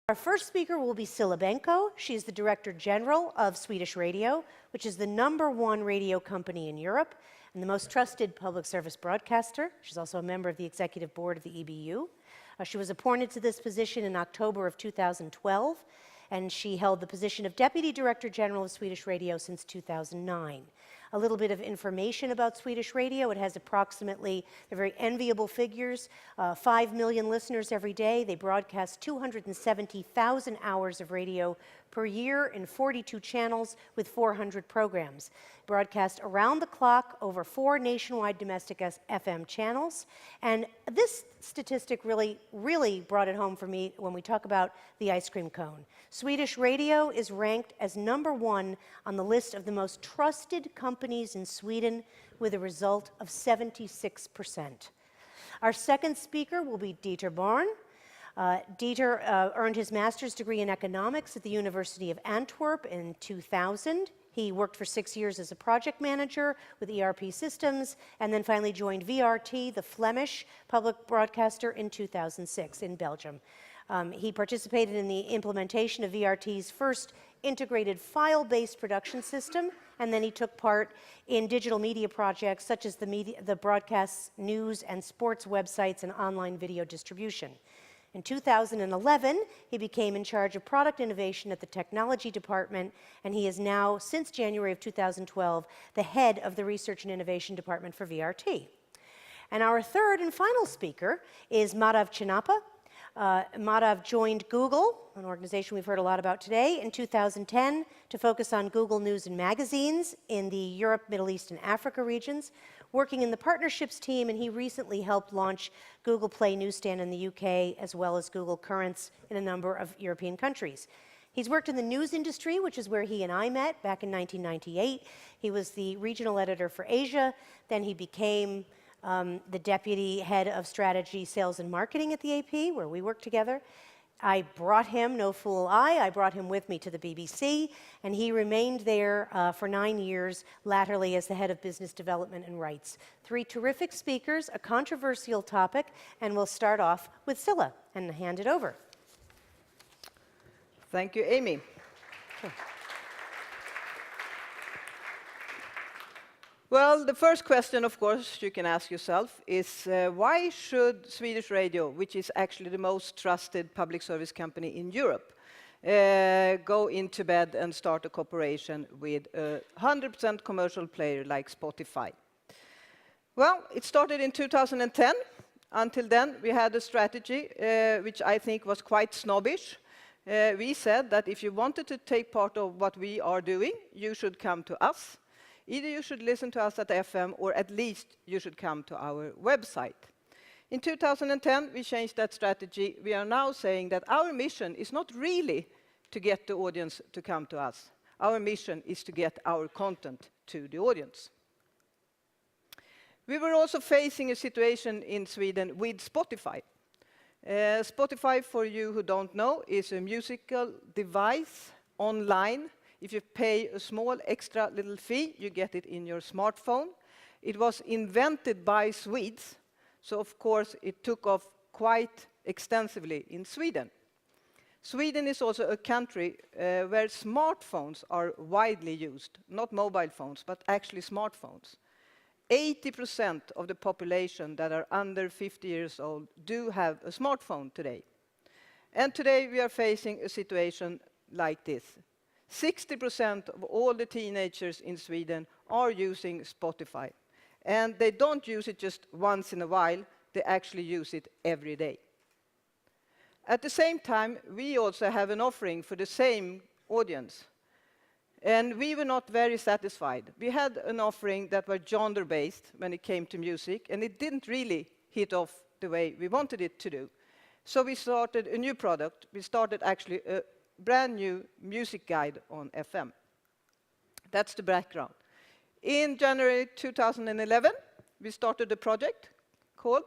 Our first speaker will be Cilla Benkö. She is the Director General of Swedish Radio, which is the #1 radio company in Europe and the most trusted public service broadcaster. She's also a member of the Executive Board of the EBU. She was appointed to this position in October of 2012, and she held the position of Deputy Director General of Swedish Radio since 2009. A little bit of information about Swedish Radio. It has approximately, they're very enviable figures, 5 million listeners every day. They broadcast 270,000 hours of radio per year in 42 channels with 400 programs. Broadcast around the clock over 4 nationwide domestic FM channels. And this statistic really brought it home for me when we talk about the ice cream cone. Swedish Radio is ranked as #1 on the list of the most trusted companies in Sweden with a result of 76%. Our second speaker will be Dieter Boen. Dieter earned his master's degree in economics at the University of Antwerp in 2000. He worked for 6 years as a project manager with ERP systems, and then finally joined VRT, the Flemish public broadcaster, in 2006 in Belgium. He participated in the implementation of VRT's first integrated file-based production system, and then he took part in digital media projects such as the broadcast news and sports websites and online video distribution. In 2011, he became in charge of product innovation at the technology department, and he is now, since January of 2012, the head of the research and innovation department for VRT. And our third and final speaker is Madhav Chinnappa. Madhav joined Google, an organization we've heard a lot about today, in 2010 to focus on Google News and Magazines in the Europe, Middle East, and Africa regions, working in the partnerships team, and he recently helped launch Google Play Newsstand in the UK, as well as Google Currents in a number of European countries. He's worked in the news industry, which is where he and I met back in 1998. He was the regional editor for Asia. Then he became the deputy head of strategy, sales, and marketing at the AP, where we worked together. I brought him, no fool I brought him with me to the BBC, and he remained there for 9 years, latterly as the head of business development and rights. 3 terrific speakers, a controversial topic, and we'll start off with Cilla and hand it over. Thank you, Amy. Sure. Well, the first question, of course, you can ask yourself is why should Swedish Radio, which is actually the most trusted public service company in Europe, go into bed and start a cooperation with a 100% commercial player like Spotify? Well, it started in 2010. Until then, we had a strategy which I think was quite snobbish. We said that if you wanted to take part of what we are doing, you should come to us. Either you should listen to us at FM, or at least you should come to our website. In 2010, we changed that strategy. We are now saying that our mission is not really to get the audience to come to us. Our mission is to get our content to the audience. We were also facing a situation in Sweden with Spotify. Spotify, for you who don't know, is a musical device online. If you pay a small extra little fee, you get it in your smartphone. It was invented by Swedes, so of course it took off quite extensively in Sweden. Sweden is also a country where smartphones are widely used, not mobile phones, but actually smartphones. 80% of the population that are under 50 years old do have a smartphone today. And today we are facing a situation like this. 60% of all the teenagers in Sweden are using Spotify. And they don't use it just once in a while, they actually use it every day. At the same time, we also have an offering for the same audience. And we were not very satisfied. We had an offering that was genre-based when it came to music, and it didn't really hit off the way we wanted it to do. So we started a new product. We started actually a brand new music guide on FM. That's the background. In January 2011, we started a project called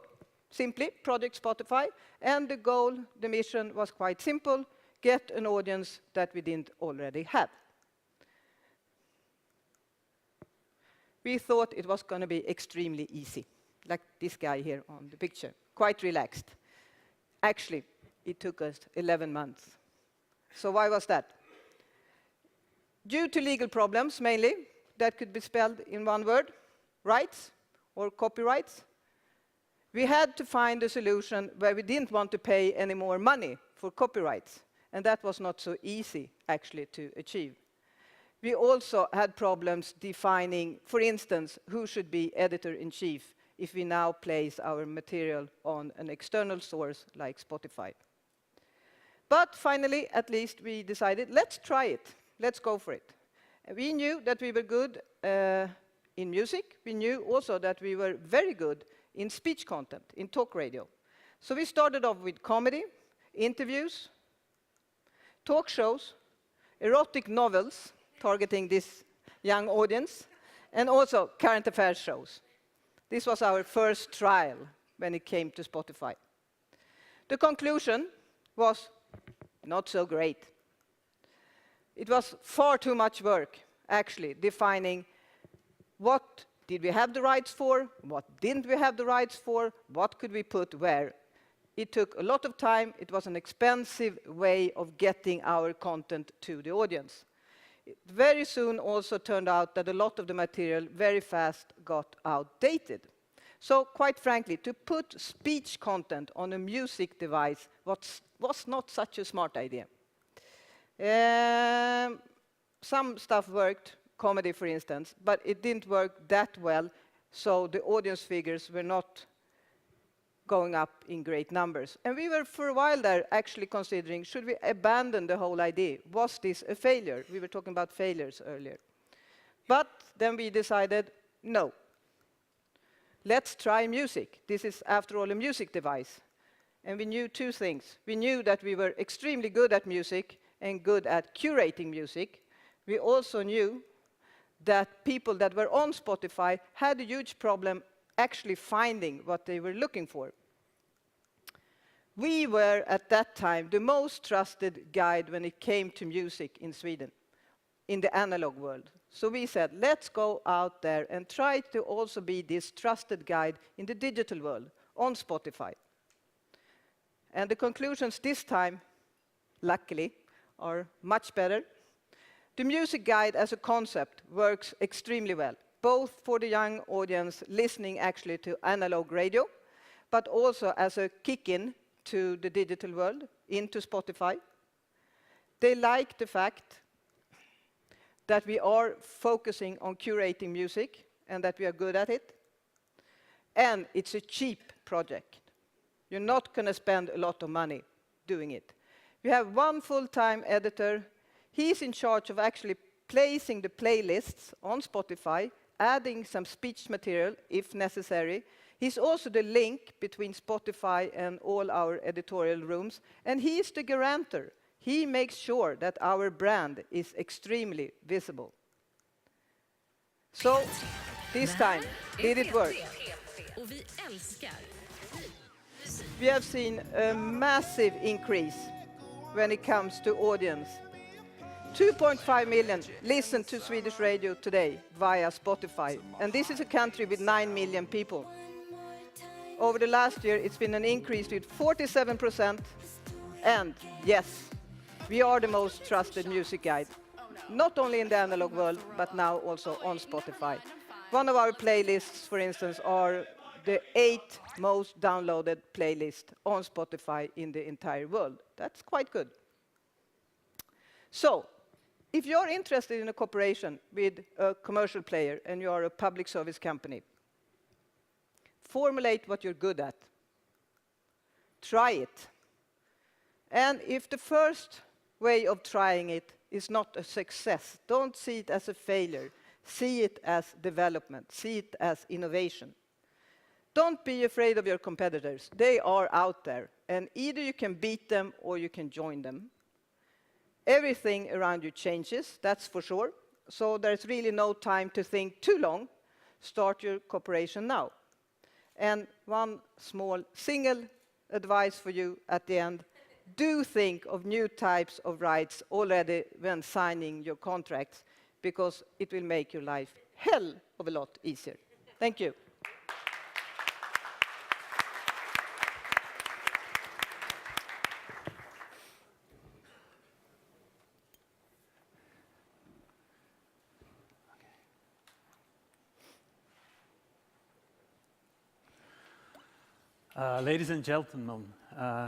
simply Project Spotify, and the goal, the mission was quite simple: get an audience that we didn't already have. We thought it was going to be extremely easy, like this guy here on the picture, quite relaxed. Actually, it took us 11 months. So why was that? Due to legal problems, mainly, that could be spelled in one word, rights or copyrights, we had to find a solution where we didn't want to pay any more money for copyrights. And that was not so easy, actually, to achieve. We also had problems defining, for instance, who should be editor-in-chief if we now place our material on an external source like Spotify. But finally, at least, we decided, let's try it. Let's go for it. We knew that we were good in music. We knew also that we were very good in speech content, in talk radio. So we started off with comedy, interviews, talk shows, erotic novels, targeting this young audience, and also current affairs shows. This was our first trial when it came to Spotify. The conclusion was not so great. It was far too much work, actually, defining what did we have the rights for, what didn't we have the rights for, what could we put where. It took a lot of time. It was an expensive way of getting our content to the audience. It very soon also turned out that a lot of the material very fast got outdated. So quite frankly, to put speech content on a music device was not such a smart idea. Some stuff worked, comedy for instance, but it didn't work that well, so the audience figures were not going up in great numbers. And we were for a while there actually considering, should we abandon the whole idea? Was this a failure? We were talking about failures earlier. But then we decided, no. Let's try music. This is, after all, a music device. And we knew two things. We knew that we were extremely good at music and good at curating music. We also knew that people that were on Spotify had a huge problem actually finding what they were looking for. We were, at that time, the most trusted guide when it came to music in Sweden, in the analog world. So we said, let's go out there and try to also be this trusted guide in the digital world, on Spotify. And the conclusions this time, luckily, are much better. The music guide as a concept works extremely well, both for the young audience listening actually to analog radio, but also as a kick-in to the digital world, into Spotify. They like the fact that we are focusing on curating music and that we are good at it. And it's a cheap project. You're not going to spend a lot of money doing it. We have one full-time editor. He's in charge of actually placing the playlists on Spotify, adding some speech material if necessary. He's also the link between Spotify and all our editorial rooms, and he is the guarantor. He makes sure that our brand is extremely visible. So, this time, did it work? We have seen a massive increase when it comes to audience. 2.5 million listen to Swedish radio today via Spotify, and this is a country with 9 million people. Over the last year, it's been an increase with 47%, and yes, we are the most trusted music guide, not only in the analog world, but now also on Spotify. One of our playlists, for instance, are the 8 most downloaded playlists on Spotify in the entire world. That's quite good. So, if you're interested in a cooperation with a commercial player and you are a public service company, formulate what you're good at. Try it. And if the first way of trying it is not a success, don't see it as a failure. See it as development. See it as innovation. Don't be afraid of your competitors. They are out there, and either you can beat them or you can join them. Everything around you changes, that's for sure. So there's really no time to think too long. Start your cooperation now. And one small single advice for you at the end. Do think of new types of rights already when signing your contracts, because it will make your life hell of a lot easier. Thank you. Ladies and gentlemen,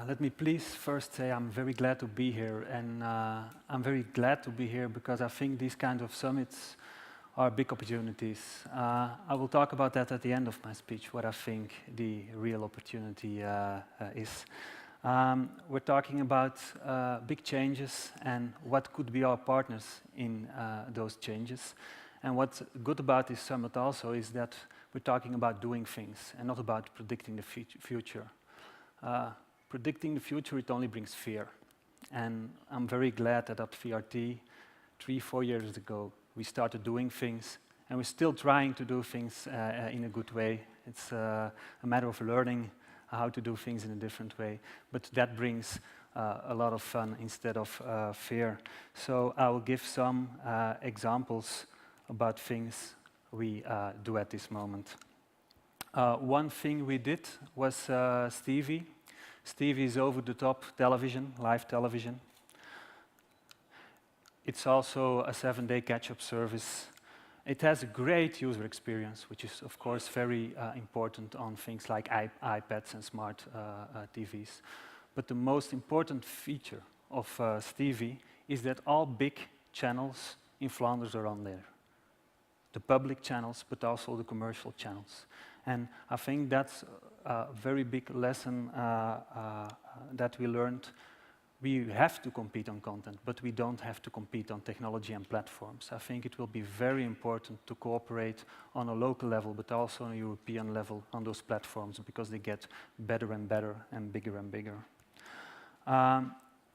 let me please first say I'm very glad to be here, and I'm very glad to be here because I think these kind of summits are big opportunities. I will talk about that at the end of my speech, what I think the real opportunity is. We're talking about big changes and what could be our partners in those changes. And what's good about this summit also is that we're talking about doing things and not about predicting the future. Predicting the future, it only brings fear. And I'm very glad that at VRT, 3-4 years ago, we started doing things, and we're still trying to do things in a good way. It's a matter of learning how to do things in a different way, but that brings a lot of fun instead of fear. So I will give some examples about things we do at this moment. One thing we did was Stevie. Stevie is over-the-top television, live television. It's also a 7-day catch-up service. It has a great user experience, which is of course very important on things like iPads and smart TVs. But the most important feature of Stevie is that all big channels in Flanders are on there. The public channels, but also the commercial channels. And I think that's a very big lesson that we learned. We have to compete on content, but we don't have to compete on technology and platforms. I think it will be very important to cooperate on a local level, but also on a European level on those platforms, because they get better and better and bigger.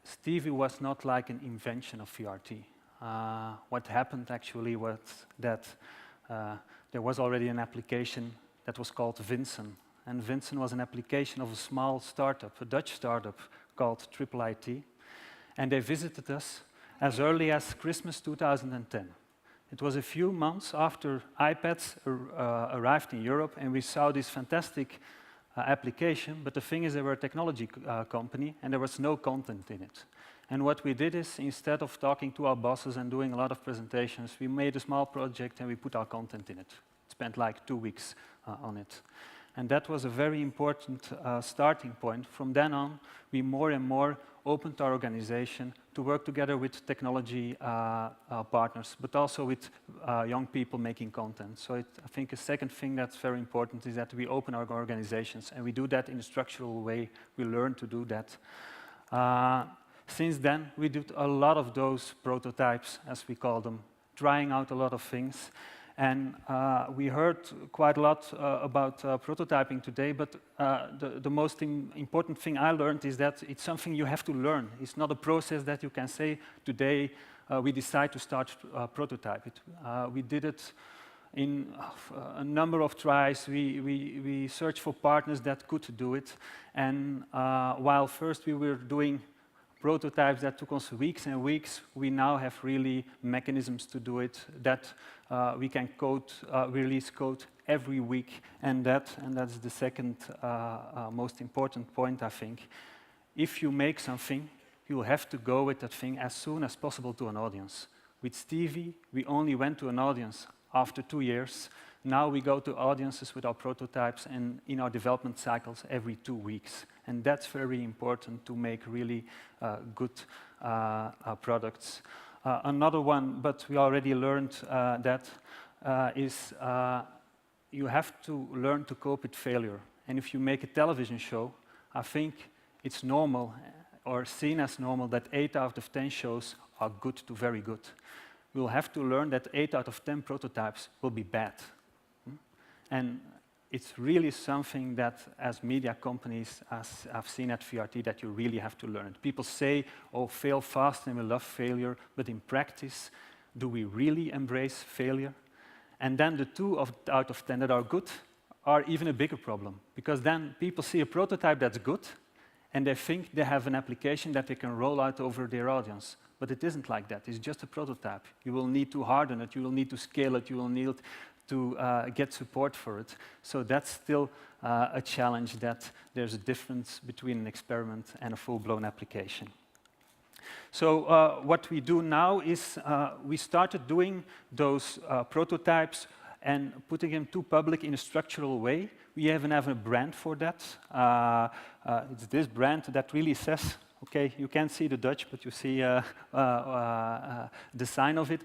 Stevie was not like an invention of VRT. What happened actually was that there was already an application that was called Vincent. And Vincent was an application of a small startup, a Dutch startup called IT. And they visited us as early as Christmas 2010. It was a few months after iPads arrived in Europe, and we saw this fantastic application. But the thing is, they were a technology company, and there was no content in it. And what we did is, instead of talking to our bosses and doing a lot of presentations, we made a small project and we put our content in it. Spent like 2 weeks on it. And that was a very important starting point. From then on, we more and more opened our organization to work together with technology partners, but also with young people making content. So I think a second thing that's very important is that we open our organizations, and we do that in a structural way. We learn to do that. Since then, we did a lot of those prototypes, as we call them, trying out a lot of things. And we heard quite a lot about prototyping today, but the most important thing I learned is that it's something you have to learn. It's not a process that you can say, today we decide to start prototype it. We did it in a number of tries. We searched for partners that could do it. And while first we were doing prototypes that took us weeks and weeks, we now have really mechanisms to do it, that we can release code every week, and that's the second most important point, I think. If you make something, you have to go with that thing as soon as possible to an audience. With Stevie, we only went to an audience after 2 years. Now we go to audiences with our prototypes and in our development cycles every 2 weeks. And that's very important to make really good products. Another one, but we already learned that, is you have to learn to cope with failure. And if you make a television show, I think it's normal or seen as normal that 8 out of 10 shows are good to very good. We'll have to learn that 8 out of 10 prototypes will be bad. And it's really something that, as media companies, as I've seen at VRT, that you really have to learn. People say, oh, fail fast, and we love failure, but in practice, do we really embrace failure? And then the 2 out of 10 that are good are even a bigger problem, because then people see a prototype that's good, and they think they have an application that they can roll out over their audience. But it isn't like that. It's just a prototype. You will need to harden it, you will need to scale it, you will need to get support for it. So that's still a challenge, that there's a difference between an experiment and a full-blown application. So what we do now is we started doing those prototypes and putting them to public in a structural way. We even have a brand for that. It's this brand that really says, okay, you can't see the Dutch, but you see the sign of it.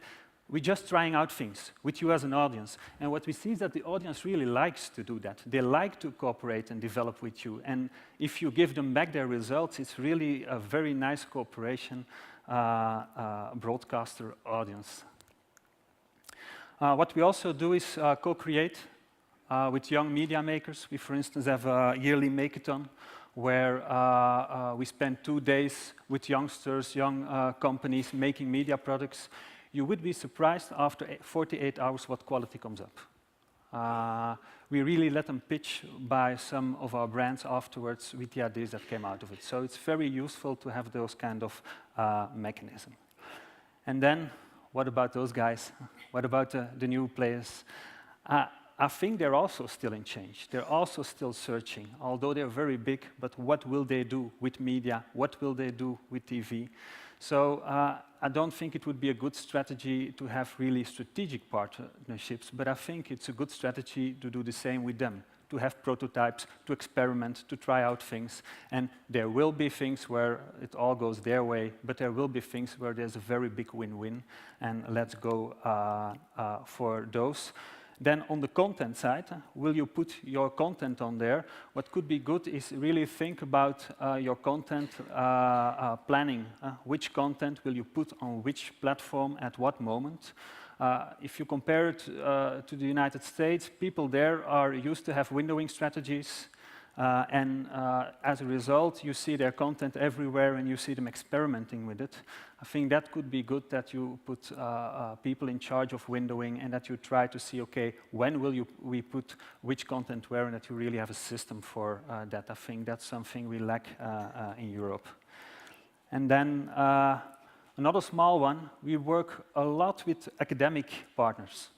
We're just trying out things with you as an audience. And what we see is that the audience really likes to do that. They like to cooperate and develop with you. And if you give them back their results, it's really a very nice cooperation broadcaster audience. What we also do is co-create with young media makers. We, for instance, have a yearly Makeathon where we spend 2 days with youngsters, young companies making media products. You would be surprised after 48 hours what quality comes up. We really let them pitch by some of our brands afterwards with the ideas that came out of it. So it's very useful to have those kind of mechanisms. And then, what about those guys? What about the new players? I think they're also still in change. They're also still searching, although they're very big, but what will they do with media? What will they do with TV? So I don't think it would be a good strategy to have really strategic partnerships, but I think it's a good strategy to do the same with them, to have prototypes, to experiment, to try out things. And there will be things where it all goes their way, but there will be things where there's a very big win-win, and let's go for those. Then on the content side, will you put your content on there? What could be good is really think about your content planning. Which content will you put on which platform at what moment? If you compare it to the United States, people there are used to have windowing strategies. And as a result, you see their content everywhere and you see them experimenting with it. I think that could be good that you put people in charge of windowing and that you try to see, okay, when will we put which content where, and that you really have a system for that. I think that's something we lack in Europe. And then another small one, we work a lot with academic partners.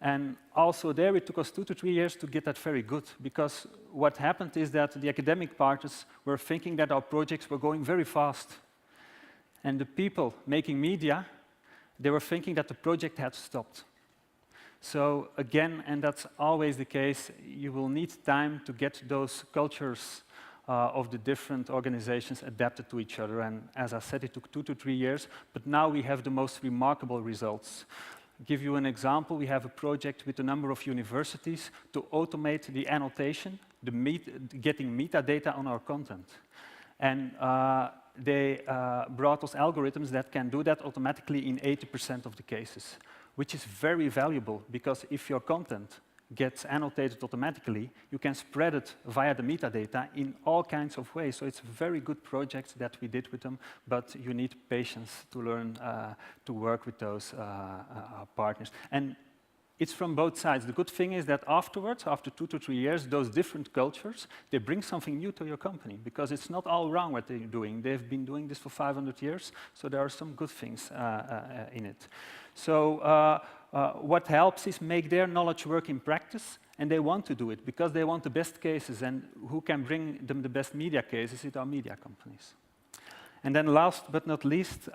And also there it took us 2 to 3 years to get that very good, because what happened is that the academic partners were thinking that our projects were going very fast. And the people making media, they were thinking that the project had stopped. So again, and that's always the case, you will need time to get those cultures of the different organizations adapted to each other. And as I said, it took 2 to 3 years, but now we have the most remarkable results. Give you an example, we have a project with a number of universities to automate the annotation, getting metadata on our content. And they brought us algorithms that can do that automatically in 80% of the cases, which is very valuable, because if your content gets annotated automatically, you can spread it via the metadata in all kinds of ways. So it's a very good project that we did with them, but you need patience to learn to work with those partners. And it's from both sides. The good thing is that afterwards, after 2 to 3 years, those different cultures, they bring something new to your company, because it's not all wrong what they're doing. They've been doing this for 500 years, so there are some good things in it. So what helps is make their knowledge work in practice, and they want to do it because they want the best cases, and who can bring them the best media cases is our media companies. And then last but not least,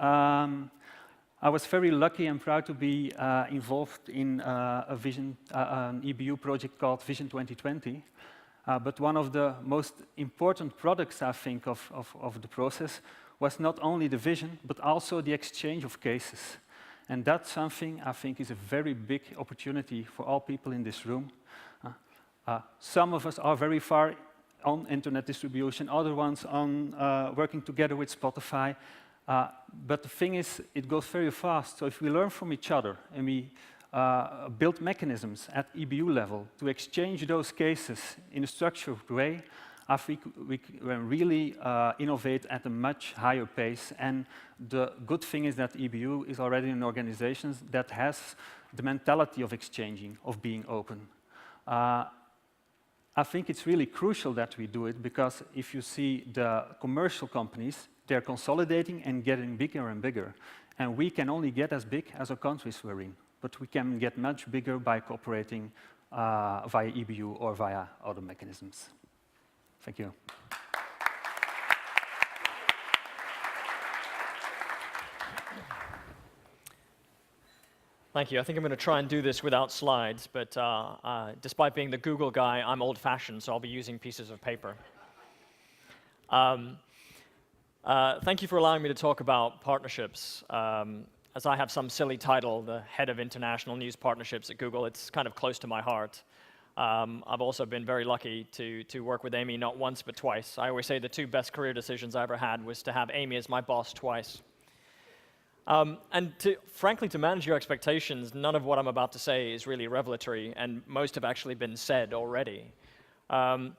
I was very lucky and proud to be involved in an EBU project called Vision 2020. But one of the most important products, I think, of the process was not only the vision, but also the exchange of cases. And that's something I think is a very big opportunity for all people in this room. Some of us are very far on internet distribution, other ones on working together with Spotify. But the thing is, it goes very fast. So if we learn from each other and we build mechanisms at EBU level to exchange those cases in a structured way, I think we can really innovate at a much higher pace. And the good thing is that EBU is already an organization that has the mentality of exchanging, of being open. I think it's really crucial that we do it, because if you see the commercial companies, they're consolidating and getting bigger and bigger. And we can only get as big as our countries we're in. But we can get much bigger by cooperating via EBU or via other mechanisms. Thank you. Thank you. I think I'm going to try and do this without slides, but despite being the Google guy, I'm old-fashioned, so I'll be using pieces of paper. Thank you for allowing me to talk about partnerships. As I have some silly title, the head of international news partnerships at Google, it's kind of close to my heart. I've also been very lucky to work with Amy not once but twice. I always say the two best career decisions I ever had was to have Amy as my boss twice. And frankly, to manage your expectations, none of what I'm about to say is really revelatory, and most have actually been said already. And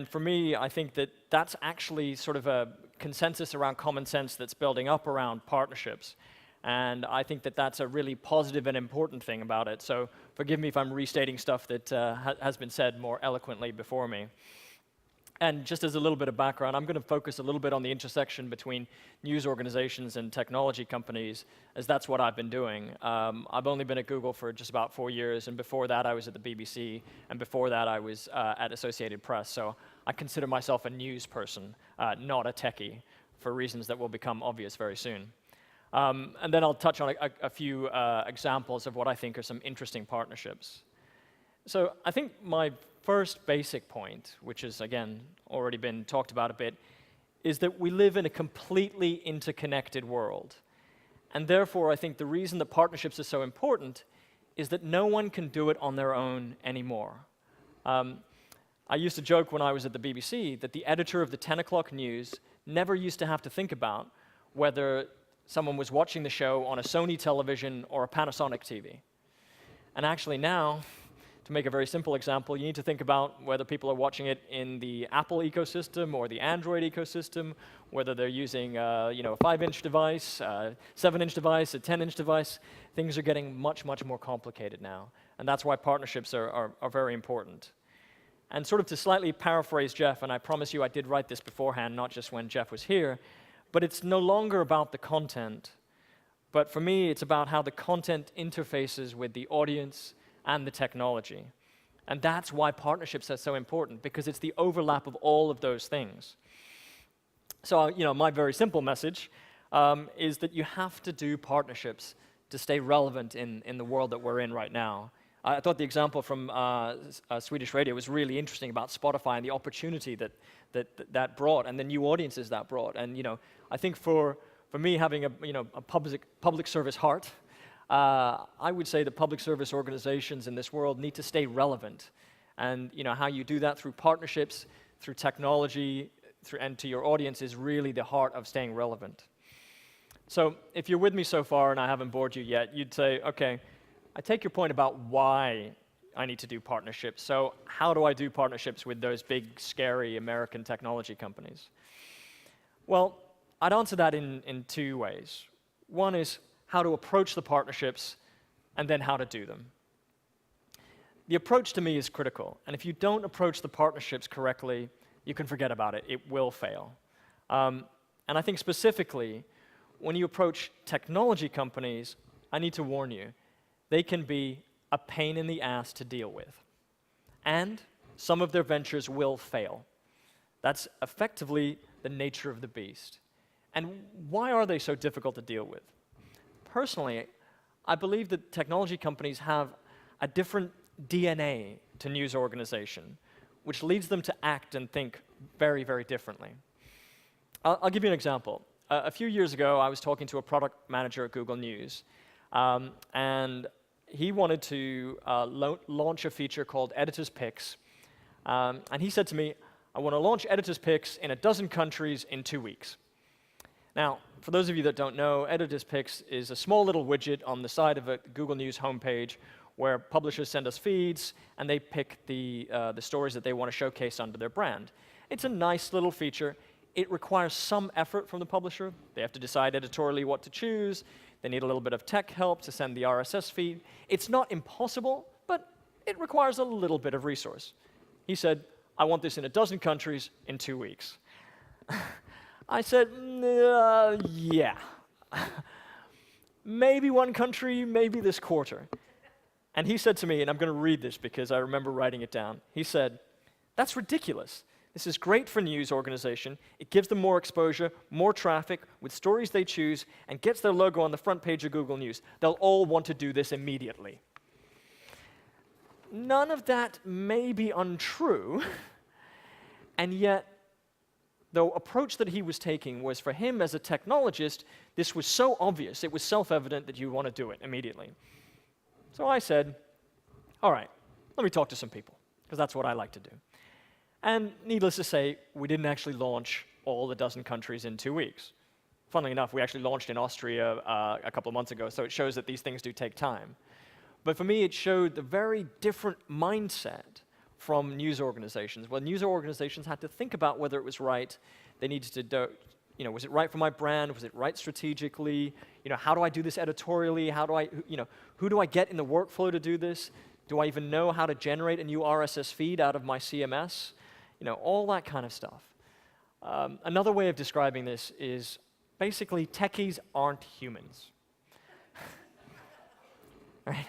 for me, I think that that's actually sort of a consensus around common sense that's building up around partnerships. And I think that that's a really positive and important thing about it. So forgive me if I'm restating stuff that has been said more eloquently before me. And just as a little bit of background, I'm going to focus a little bit on the intersection between news organizations and technology companies, as that's what I've been doing. I've only been at Google for just about 4 years, and before that I was at the BBC, and before that I was at Associated Press. So I consider myself a news person, not a techie, for reasons that will become obvious very soon. And then I'll touch on a few examples of what I think are some interesting partnerships. So I think my first basic point, which has, again, already been talked about a bit, is that we live in a completely interconnected world. And therefore, I think the reason that partnerships are so important is that no one can do it on their own anymore. I used to joke when I was at the BBC that the editor of the 10 o'clock news never used to have to think about whether someone was watching the show on a Sony television or a Panasonic TV. And actually now, to make a very simple example, you need to think about whether people are watching it in the Apple ecosystem or the Android ecosystem, whether they're using a 5-inch device, a 7-inch device, a 10-inch device. Things are getting much, much more complicated now. And that's why partnerships are very important. And sort of to slightly paraphrase Jeff, and I promise you I did write this beforehand, not just when Jeff was here, but it's no longer about the content. But for me, it's about how the content interfaces with the audience and the technology. And that's why partnerships are so important, because it's the overlap of all of those things. So, my very simple message is that you have to do partnerships to stay relevant in the world that we're in right now. I thought the example from Swedish Radio was really interesting about Spotify and the opportunity that brought, and the new audiences that brought. And I think for me, having a public service heart, I would say that public service organizations in this world need to stay relevant. And how you do that through partnerships, through technology, and to your audience is really the heart of staying relevant. So if you're with me so far and I haven't bored you yet, you'd say, okay, I take your point about why I need to do partnerships. So how do I do partnerships with those big, scary American technology companies? Well, I'd answer that in two ways. One is how to approach the partnerships, and then how to do them. The approach to me is critical, and if you don't approach the partnerships correctly, you can forget about it. It will fail. And I think specifically, when you approach technology companies, I need to warn you, they can be a pain in the ass to deal with. And some of their ventures will fail. That's effectively the nature of the beast. And why are they so difficult to deal with? Personally, I believe that technology companies have a different DNA to news organization, which leads them to act and think very, very differently. I'll give you an example. A few years ago, I was talking to a product manager at Google News, and he wanted to launch a feature called Editor's Picks. And he said to me, I want to launch Editor's Picks in 12 countries in 2 weeks. Now, for those of you that don't know, Editor's Picks is a small little widget on the side of a Google News homepage where publishers send us feeds, and they pick the stories that they want to showcase under their brand. It's a nice little feature. It requires some effort from the publisher. They have to decide editorially what to choose. They need a little bit of tech help to send the RSS feed. It's not impossible, but it requires a little bit of resource. He said, I want this in 12 countries in 2 weeks. I said, yeah. Maybe one country, maybe this quarter. And he said to me, and I'm going to read this because I remember writing it down. He said, that's ridiculous. This is great for news organization. It gives them more exposure, more traffic with stories they choose, and gets their logo on the front page of Google News. They'll all want to do this immediately. None of that may be untrue, and yet the approach that he was taking was, for him as a technologist, this was so obvious, it was self-evident that you want to do it immediately. So I said, all right, let me talk to some people, because that's what I like to do. And needless to say, we didn't actually launch all the dozen countries in 2 weeks. Funnily enough, we actually launched in Austria a couple of months ago, so it shows that these things do take time. But for me, it showed the very different mindset from news organizations. Well, news organizations had to think about whether it was right. They needed to do, was it right for my brand? Was it right strategically? How do I do this editorially? How do I, who do I get in the workflow to do this? Do I even know how to generate a new RSS feed out of my CMS? All that kind of stuff. Another way of describing this is basically techies aren't humans. Right?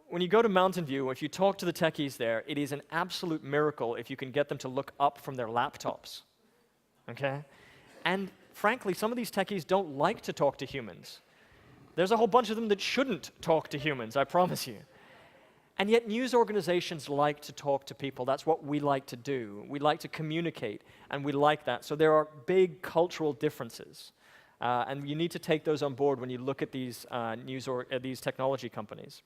When you go to Mountain View, if you talk to the techies there, it is an absolute miracle if you can get them to look up from their laptops, okay? And frankly, some of these techies don't like to talk to humans. There's a whole bunch of them that shouldn't talk to humans, I promise you. And yet news organizations like to talk to people. That's what we like to do. We like to communicate, and we like that. So there are big cultural differences. And you need to take those on board when you look at these these technology companies.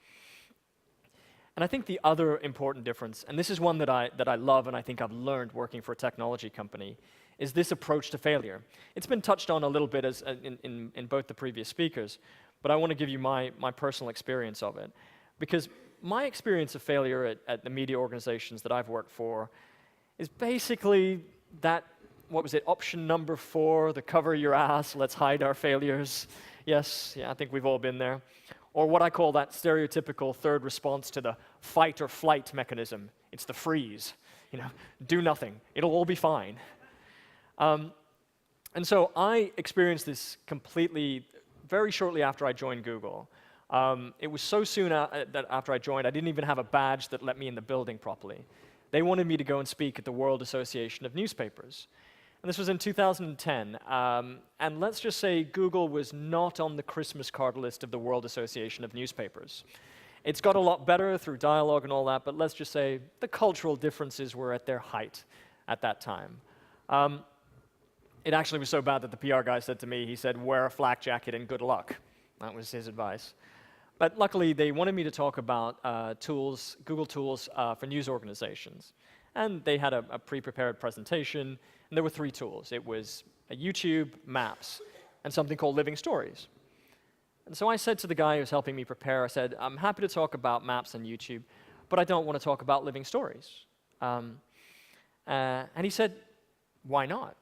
And I think the other important difference, and this is one that I love and I think I've learned working for a technology company, is this approach to failure. It's been touched on a little bit in both the previous speakers, but I want to give you my personal experience of it. Because my experience of failure at the media organizations that I've worked for is basically that, what was it, option number 4, the cover your ass, let's hide our failures. Yes, yeah, I think we've all been there. Or what I call that stereotypical third response to the fight or flight mechanism. It's the freeze. Do nothing. It'll all be fine. And so I experienced this completely very shortly after I joined Google. It was so soon that after I joined, I didn't even have a badge that let me in the building properly. They wanted me to go and speak at the World Association of Newspapers. And this was in 2010, and let's just say Google was not on the Christmas card list of the World Association of Newspapers. It's got a lot better through dialogue and all that, but let's just say the cultural differences were at their height at that time. It actually was so bad that the PR guy said to me, he said, wear a flak jacket and good luck. That was his advice. But luckily, they wanted me to talk about tools, Google tools for news organizations. And they had a pre-prepared presentation, and there were 3 tools. It was a YouTube, Maps, and something called Living Stories. And so I said to the guy who was helping me prepare, I said, I'm happy to talk about Maps and YouTube, but I don't want to talk about Living Stories. And he said, why not?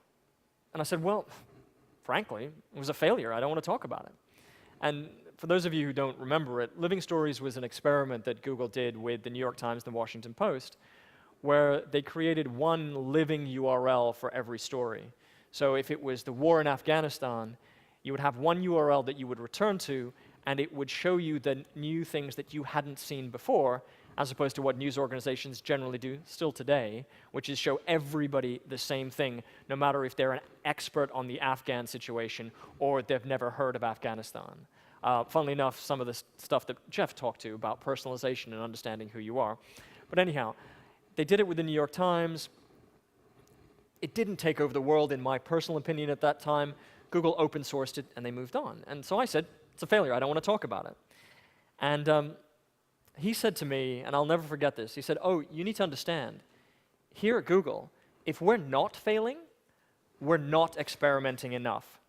And I said, well, frankly, it was a failure. I don't want to talk about it. And for those of you who don't remember it, Living Stories was an experiment that Google did with the New York Times and the Washington Post, where they created one living URL for every story. So if it was the war in Afghanistan, you would have one URL that you would return to, and it would show you the new things that you hadn't seen before, as opposed to what news organizations generally do still today, which is show everybody the same thing, no matter if they're an expert on the Afghan situation or they've never heard of Afghanistan. Funnily enough, some of the stuff that Jeff talked to about personalization and understanding who you are. But anyhow, they did it with the New York Times. It didn't take over the world, in my personal opinion at that time. Google open sourced it, and they moved on. And so I said, it's a failure. I don't want to talk about it. And he said to me, and I'll never forget this, he said, oh, you need to understand, here at Google, if we're not failing, we're not experimenting enough.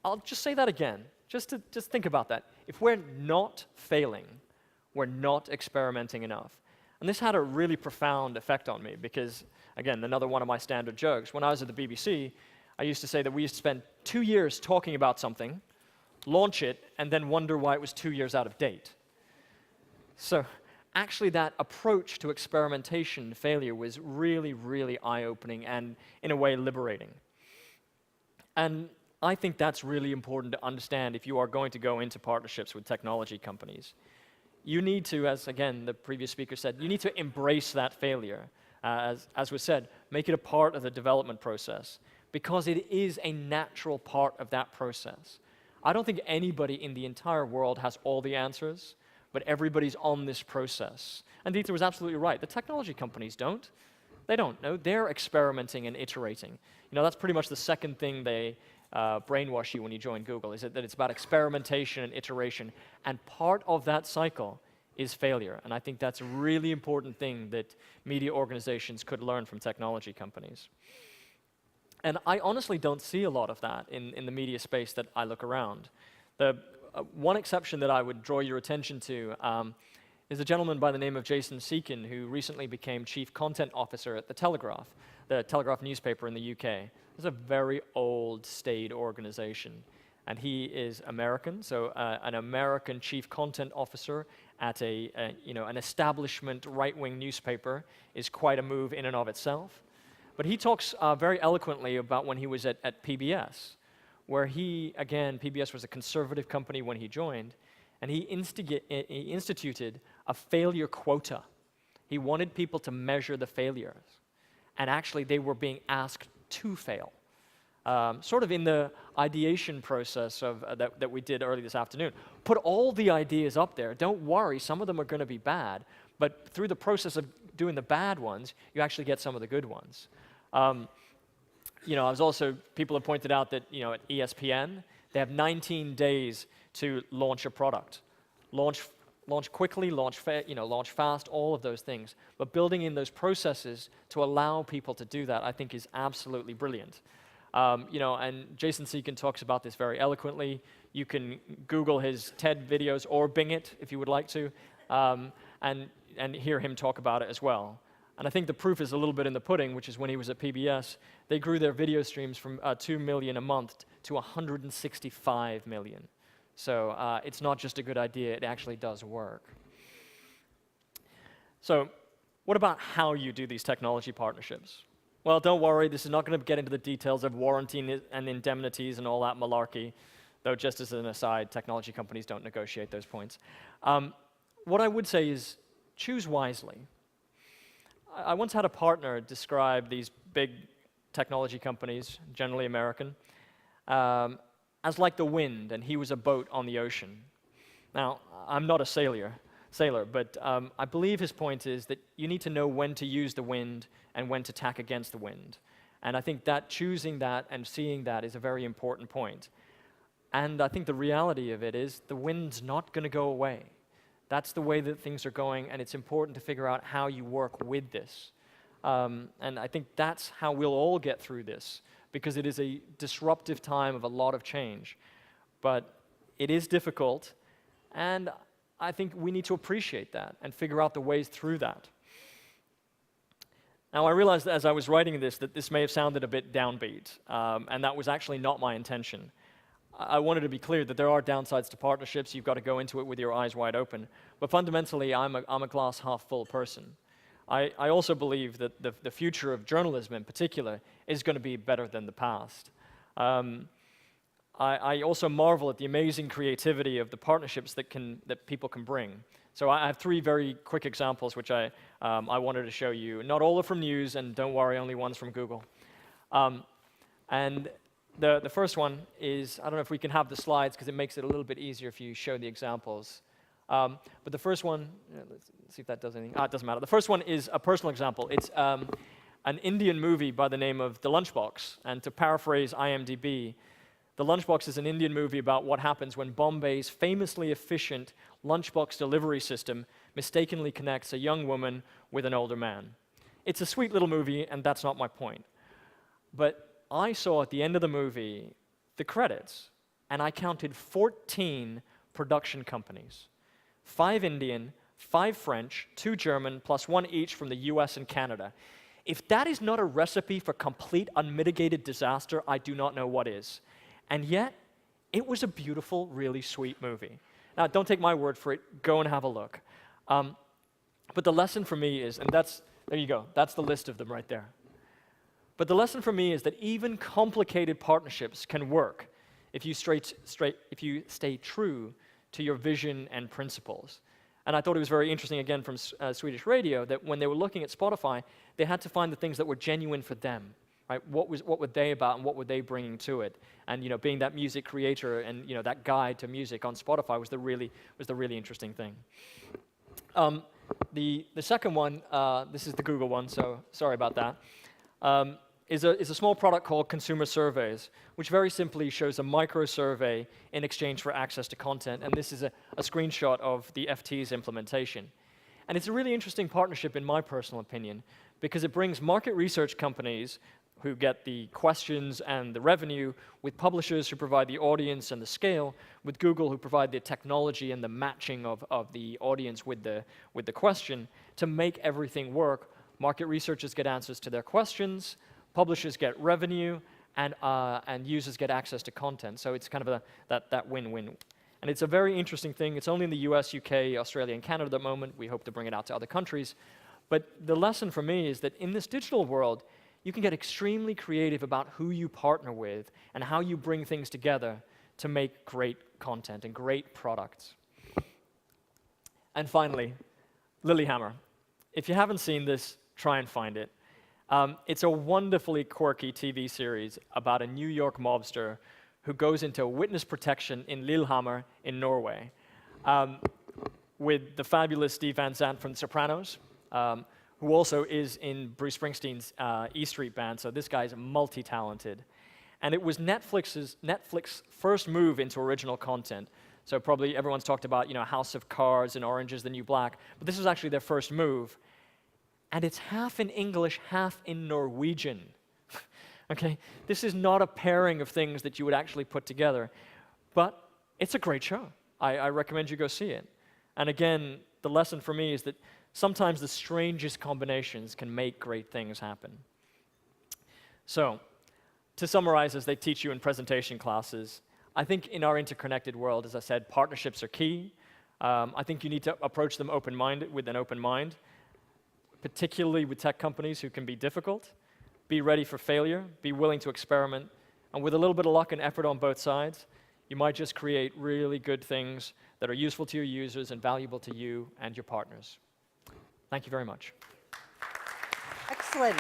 I'll just say that again, just think about that. If we're not failing, we're not experimenting enough. And this had a really profound effect on me because, again, another one of my standard jokes. When I was at the BBC, I used to say that we used to spend 2 years talking about something, launch it, and then wonder why it was 2 years out of date. So actually that approach to experimentation failure was really, really eye-opening and, in a way, liberating. And I think that's really important to understand if you are going to go into partnerships with technology companies. You need to, as again the previous speaker said, you need to embrace that failure. as was said, make it a part of the development process, because it is a natural part of that process. I don't think anybody in the entire world has all the answers, but everybody's on this process. And Dieter was absolutely right. The technology companies don't. They don't know. They're experimenting and iterating. You know, that's pretty much the second thing they brainwash you when you join Google, is that it's about experimentation and iteration. And part of that cycle is failure. And I think that's a really important thing that media organizations could learn from technology companies. And I honestly don't see a lot of that in the media space that I look around. The one exception that I would draw your attention to is a gentleman by the name of Jason Seakin, who recently became Chief Content Officer at the Telegraph newspaper in the UK. It's a very old, staid organization. And he is American, so an American Chief Content Officer at an establishment right-wing newspaper is quite a move in and of itself. But he talks very eloquently about when he was at PBS, where PBS was a conservative company when he joined, and he instituted a failure quota. He wanted people to measure the failures, and actually they were being asked to fail. Sort of in the ideation process of that we did early this afternoon. Put all the ideas up there. Don't worry, some of them are going to be bad, but through the process of doing the bad ones, you actually get some of the good ones. People have pointed out that, at ESPN, they have 19 days to launch a product. Launch quickly, launch fast, all of those things. But building in those processes to allow people to do that, I think, is absolutely brilliant. And Jason Seakin talks about this very eloquently. You can Google his TED videos or Bing it if you would like to, and hear him talk about it as well. And I think the proof is a little bit in the pudding, which is when he was at PBS, they grew their video streams from 2 million a month to 165 million. So it's not just a good idea, it actually does work. So what about how you do these technology partnerships? Well, don't worry, this is not going to get into the details of warranty and indemnities and all that malarkey, though just as an aside, technology companies don't negotiate those points. What I would say is choose wisely. I once had a partner describe these big technology companies, generally American, as like the wind, and he was a boat on the ocean. Now, I'm not a sailor, but I believe his point is that you need to know when to use the wind and when to tack against the wind. And I think that choosing that and seeing that is a very important point. And I think the reality of it is the wind's not going to go away. That's the way that things are going, and it's important to figure out how you work with this. And I think that's how we'll all get through this, because it is a disruptive time of a lot of change. But it is difficult, and I think we need to appreciate that and figure out the ways through that. Now, I realized as I was writing this that this may have sounded a bit downbeat, and that was actually not my intention. I wanted to be clear that there are downsides to partnerships. You've got to go into it with your eyes wide open. But fundamentally, I'm a glass half full person. I also believe that the future of journalism in particular is going to be better than the past. I also marvel at the amazing creativity of the partnerships that people can bring. So I have 3 very quick examples which I wanted to show you. Not all are from news, and don't worry, only one's from Google. And the first one is, I don't know if we can have the slides because it makes it a little bit easier if you show the examples. But the first one, let's see if that does anything. It doesn't matter. The first one is a personal example. It's an Indian movie by the name of The Lunchbox. And to paraphrase IMDb, The Lunchbox is an Indian movie about what happens when Bombay's famously efficient lunchbox delivery system mistakenly connects a young woman with an older man. It's a sweet little movie, and that's not my point. But I saw at the end of the movie the credits, and I counted 14 production companies. 5 Indian, 5 French, 2 German, plus 1 each from the US and Canada. If that is not a recipe for complete unmitigated disaster, I do not know what is. And yet, it was a beautiful, really sweet movie. Now, don't take my word for it. Go and have a look. But the lesson for me is, and there you go. That's the list of them right there. But the lesson for me is that even complicated partnerships can work if you stay true to your vision and principles. And I thought it was very interesting, again, from Swedish Radio, that when they were looking at Spotify, they had to find the things that were genuine for them, right? What were they about and what were they bringing to it? And being that music creator and that guide to music on Spotify was the really interesting thing. The second one, this is the Google one, so sorry about that, is a small product called Consumer Surveys, which very simply shows a micro-survey in exchange for access to content. And this is a screenshot of the FT's implementation. And it's a really interesting partnership, in my personal opinion, because it brings market research companies who get the questions and the revenue, with publishers who provide the audience and the scale, with Google who provide the technology and the matching of the audience with the question, to make everything work. Market researchers get answers to their questions, publishers get revenue, and users get access to content. So it's kind of that win-win. And it's a very interesting thing. It's only in the US, UK, Australia, and Canada at the moment. We hope to bring it out to other countries. But the lesson for me is that in this digital world, you can get extremely creative about who you partner with and how you bring things together to make great content and great products. And finally, Lilyhammer. If you haven't seen this, try and find it. It's a wonderfully quirky TV series about a New York mobster who goes into witness protection in Lillehammer in Norway, with the fabulous Steve Van Zandt from The Sopranos, who also is in Bruce Springsteen's E Street Band, so this guy's multi-talented. And it was Netflix's first move into original content. So probably everyone's talked about, House of Cards and Orange is the New Black, but this was actually their first move. And it's half in English, half in Norwegian. Okay, this is not a pairing of things that you would actually put together, but it's a great show. I recommend you go see it. And again, the lesson for me is that sometimes the strangest combinations can make great things happen. So, to summarize, as they teach you in presentation classes, I think in our interconnected world, as I said, partnerships are key. I think you need to approach them with an open mind, particularly with tech companies who can be difficult. Be ready for failure, be willing to experiment, and with a little bit of luck and effort on both sides, you might just create really good things that are useful to your users and valuable to you and your partners. Thank you very much. Excellent.